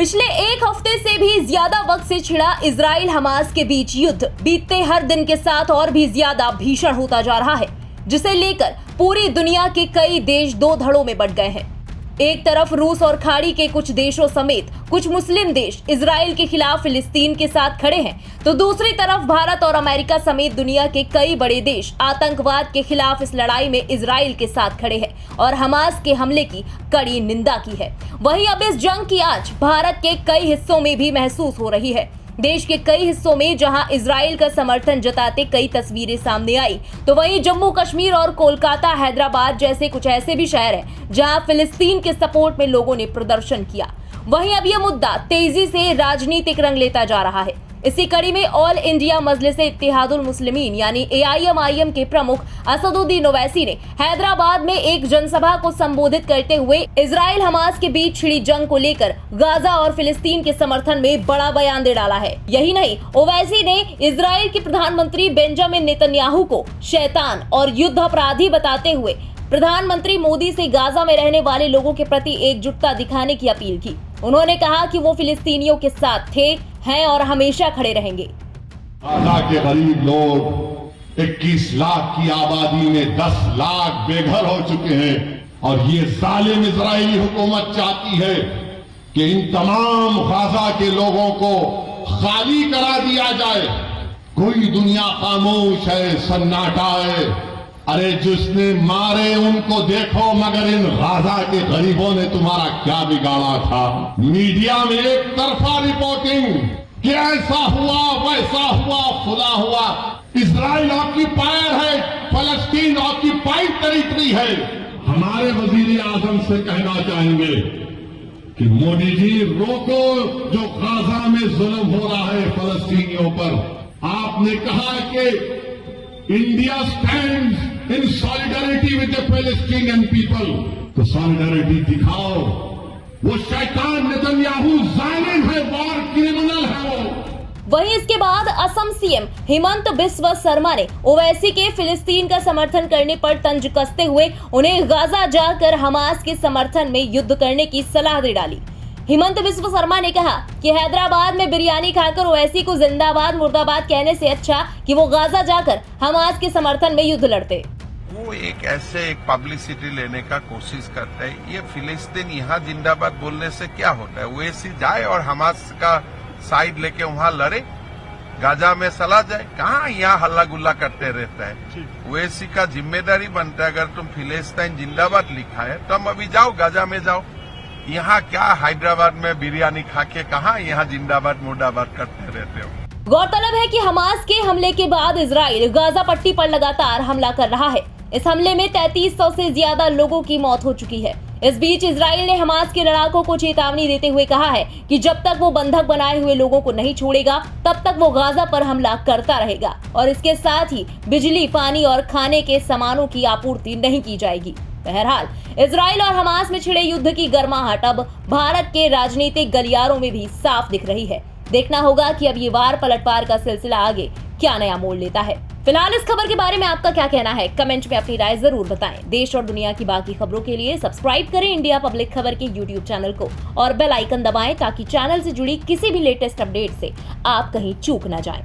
पिछले एक हफ्ते से भी ज्यादा वक्त से छिड़ा इजराइल हमास के बीच युद्ध बीतते हर दिन के साथ और भी ज्यादा भीषण होता जा रहा है, जिसे लेकर पूरी दुनिया के कई देश दो धड़ों में बंट गए हैं। एक तरफ रूस और खाड़ी के कुछ देशों समेत कुछ मुस्लिम देश इजराइल के खिलाफ फिलिस्तीन के साथ खड़े हैं, तो दूसरी तरफ भारत और अमेरिका समेत दुनिया के कई बड़े देश आतंकवाद के खिलाफ इस लड़ाई में इजराइल के साथ खड़े हैं और हमास के हमले की कड़ी निंदा की है। वहीं अब इस जंग की आंच भारत के कई हिस्सों में भी महसूस हो रही है। देश के कई हिस्सों में जहां इजराइल का समर्थन जताते कई तस्वीरें सामने आई, तो वहीं जम्मू कश्मीर और कोलकाता, हैदराबाद जैसे कुछ ऐसे भी शहर हैं जहां फिलिस्तीन के सपोर्ट में लोगों ने प्रदर्शन किया। वहीं अब यह मुद्दा तेजी से राजनीतिक रंग लेता जा रहा है। इसी कड़ी में ऑल इंडिया मजलिस इत्तेहादुल मुस्लिमीन यानी AIMIM के प्रमुख असदुद्दीन ओवैसी ने हैदराबाद में एक जनसभा को संबोधित करते हुए इजराइल हमास के बीच छिड़ी जंग को लेकर गाजा और फिलिस्तीन के समर्थन में बड़ा बयान दे डाला है। यही नहीं, ओवैसी ने इजराइल के प्रधानमंत्री बेंजामिन नेतन्याहू को शैतान और युद्ध अपराधी बताते हुए प्रधानमंत्री मोदी से गाजा में रहने वाले लोगों के प्रति एकजुटता दिखाने की अपील की। उन्होंने कहा कि वो फिलिस्तीनियों के साथ थे, हैं और हमेशा खड़े रहेंगे। गाजा के गरीब लोग 21 लाख की आबादी में 10 लाख बेघर हो चुके हैं और ये जालिम इजरायली हुकूमत चाहती है कि इन तमाम गाजा के लोगों को खाली करा दिया जाए। कोई दुनिया खामोश है, सन्नाटा है। अरे जिसने मारे उनको देखो, मगर इन गाजा के गरीबों ने तुम्हारा क्या बिगाड़ा था? मीडिया में एक तरफा रिपोर्टिंग कि ऐसा हुआ, वैसा हुआ, फुला हुआ। इजराइल ऑक्यूपायर है, फलस्तीन ऑक्यूपाइड टेरिटरी है। हमारे वजीर आजम से कहना चाहेंगे कि मोदी जी रोको जो गाजा में जुल्म हो रहा है फलस्तीनियों पर। आपने कहा कि India stands in solidarity with the Palestinian people, तो सॉलिडरिटी दिखाओ। वो शैतान नेतन्याहू जालिम है, वॉर क्रिमिनल है वो। वहीं इसके बाद असम सीएम हिमंत बिस्वा शर्मा ने ओवैसी के फिलिस्तीन का समर्थन करने पर तंज कसते हुए उन्हें गाजा जाकर हमास के समर्थन में युद्ध करने की सलाह दे डाली। हिमंत बिस्वा शर्मा ने कहा कि हैदराबाद में बिरयानी खाकर ओवैसी को जिंदाबाद मुर्दाबाद कहने से अच्छा कि वो गाजा जाकर हमास के समर्थन में युद्ध लड़ते। वो एक पब्लिसिटी लेने का कोशिश करता है। ये फिलिस्तीन यहाँ जिंदाबाद बोलने से क्या होता है? ओवैसी जाए और हमास का साइड लेके वहाँ लड़े, गाजा में चला जाए। कहाँ यहाँ हल्ला गुल्ला करते रहता है? ओवैसी का जिम्मेदारी बनता है, अगर तुम फिलिस्तीन जिंदाबाद लिखा है तो अभी जाओ, गाजा में जाओ। यहाँ क्या हैदराबाद में बिरयानी खा के कहाँ यहाँ जिंदाबाद मुर्दाबाद करते रहते हो? गौरतलब है कि हमास के हमले के बाद इजराइल गाजा पट्टी पर लगातार हमला कर रहा है। इस हमले में 3300 से ज्यादा लोगों की मौत हो चुकी है। इस बीच इजराइल ने हमास के लड़ाकों को चेतावनी देते हुए कहा है कि जब तक वो बंधक बनाए हुए लोगों को नहीं छोड़ेगा, तब तक वो गाजा पर हमला करता रहेगा और इसके साथ ही बिजली, पानी और खाने के सामानों की आपूर्ति नहीं की जाएगी। बहरहाल इजराइल और हमास में छिड़े युद्ध की गर्माहट अब भारत के राजनीतिक गलियारों में भी साफ दिख रही है। देखना होगा कि अब ये वार पलटवार का सिलसिला आगे क्या नया मोड़ लेता है। फिलहाल इस खबर के बारे में आपका क्या कहना है? कमेंट में अपनी राय जरूर बताएं। देश और दुनिया की बाकी खबरों के लिए सब्सक्राइब करें इंडिया पब्लिक खबर के YouTube चैनल को और बेल आइकन दबाएं ताकि चैनल से जुड़ी किसी भी लेटेस्ट अपडेट से आप कहीं चूक न जाएं।